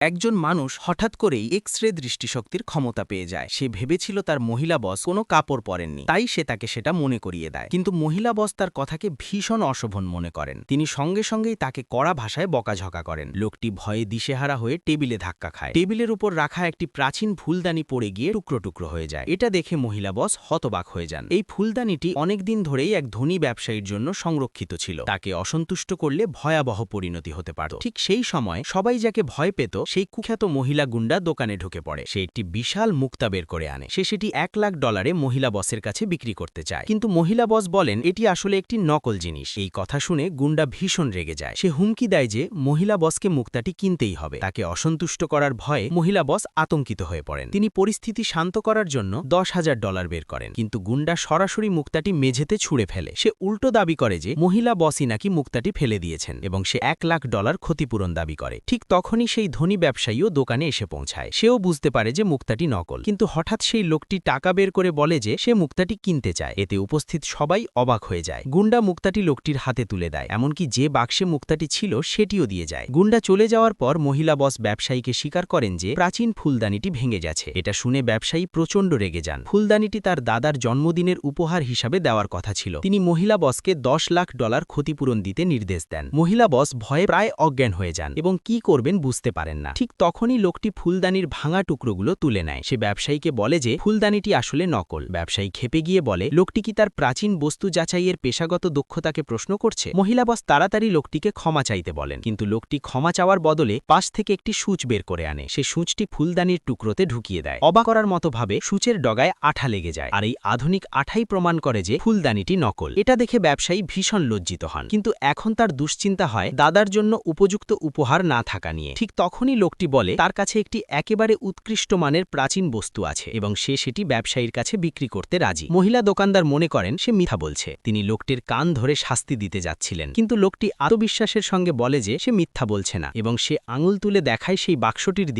একজন মানুষ হঠাৎ করেই এক্স-রে দৃষ্টিশক্তির ক্ষমতা পেয়ে যায়। সে ভেবেছিল তার মহিলা বস কোনো কাপড় পরেননি, তাই সে তাকে সেটা মনে করিয়ে দেয়। কিন্তু মহিলা বস তার কথাকে ভীষণ অশোভন মনে করেন। তিনি সঙ্গে সঙ্গেই তাকে কড়া ভাষায় বকাঝকা করেন। লোকটি ভয়ে দিশেহারা হয়ে টেবিলে ধাক্কা খায়। টেবিলের উপর রাখা একটি প্রাচীন ফুলদানি পড়ে গিয়ে টুকরো টুকরো হয়ে যায়। এটা দেখে মহিলা বস হতবাক হয়ে যান। এই ফুলদানিটি অনেকদিন ধরেই এক ধনী ব্যবসায়ীর জন্য সংরক্ষিত ছিল। তাকে অসন্তুষ্ট করলে ভয়াবহ পরিণতি হতে পারত। ঠিক সেই সময় সবাই যাকে ভয় পেত সেই কুখ্যাত মহিলা গুন্ডা দোকানে ঢুকে পড়ে। সে একটি বিশাল মুক্তা বের করে আনে। সে সেটি $1,00,000 মহিলা বসের কাছে বিক্রি করতে চায়, কিন্তু মহিলা বস বলেন এটি আসলে একটি নকল জিনিস। এই কথা শুনে গুন্ডা ভীষণ রেগে যায়। সে হুমকি দেয় যে মহিলা বসকে মুক্তাটি কিনতেই হবে। তাকে অসন্তুষ্ট করার ভয়ে মহিলা বস আতঙ্কিত হয়ে পড়েন। তিনি পরিস্থিতি শান্ত করার জন্য $10,000 বের করেন, কিন্তু গুন্ডা সরাসরি মুক্তাটি মেঝেতে ছুঁড়ে ফেলে। সে উল্টো দাবি করে যে মহিলা বসই নাকি মুক্তাটি ফেলে দিয়েছেন এবং সে $1,00,000 ক্ষতিপূরণ দাবি করে। ঠিক তখনই সেই ধনী ব্যবসায়ীও দোকানে এসে পৌঁছায়। সেও বুঝতে পারে যে মুক্তাটি নকল, কিন্তু হঠাৎ সেই লোকটি টাকা বের করে বলে যে সে মুক্তাটি কিনতে চায়। এতে উপস্থিত সবাই অবাক হয়ে যায়। গুন্ডা মুক্তাটি লোকটির হাতে তুলে দেয়, এমনকি যে বাক্সে মুক্তাটি ছিল সেটিও দিয়ে যায়। গুন্ডা চলে যাওয়ার পর মহিলা বস ব্যবসায়ীকে স্বীকার করেন যে প্রাচীন ফুলদানিটি ভেঙে গেছে। এটা শুনে ব্যবসায়ী প্রচণ্ড রেগে যান। ফুলদানিটি তার দাদার জন্মদিনের উপহার হিসাবে দেওয়ার কথা ছিল। তিনি মহিলা বসকে $10,00,000 ক্ষতিপূরণ দিতে নির্দেশ দেন। মহিলা বস ভয়ে প্রায় অজ্ঞান হয়ে যান এবং কি করবেন বুঝতে পারেন না। ঠিক তখনই লোকটি ফুলদানির ভাঙা টুকরোগুলো তুলে নেয়। সে ব্যবসায়ীকে বলে যে ফুলদানিটি আসলে নকল। ব্যবসায়ী ক্ষেপে গিয়ে বলে লোকটি কি তার প্রাচীন বস্তু যাচাইয়ের পেশাগত দক্ষতাকে প্রশ্ন করছে। মহিলা বস তাড়াতাড়ি লোকটিকে ক্ষমা চাইতে বলেন, কিন্তু লোকটি ক্ষমা চাওয়ার বদলে পাশ থেকে একটি সূচ বের করে আনে। সে সূচটি ফুলদানির টুকরোতে ঢুকিয়ে দেয়। অবাক করার মতো ভাবে সূচের ডগায় আঠা লেগে যায়, আর এই আধুনিক আঠাই প্রমাণ করে যে ফুলদানিটি নকল। এটা দেখে ব্যবসায়ী ভীষণ লজ্জিত হন, কিন্তু এখন তার দুশ্চিন্তা হয় দাদার জন্য উপযুক্ত উপহার না থাকা নিয়ে। ঠিক তখনই লোকটি বলে তার কাছে একটি একেবারে উৎকৃষ্ট মানের প্রাচীন বস্তু আছে এবং সে সেটি ব্যবসায়ীর কাছে বিক্রি করতে রাজি। মহিলা দোকানদার মনে করেন সে মিথ্যা বলছে। তিনি লোকটির কান ধরে শাস্তি দিতে যাচ্ছিলেন, কিন্তু লোকটি আত্মবিশ্বাসের সঙ্গে বলে যে সে মিথ্যা বলছে না এবং সে আঙুল তুলে দেখায় সেই বাক্সটির দিকে।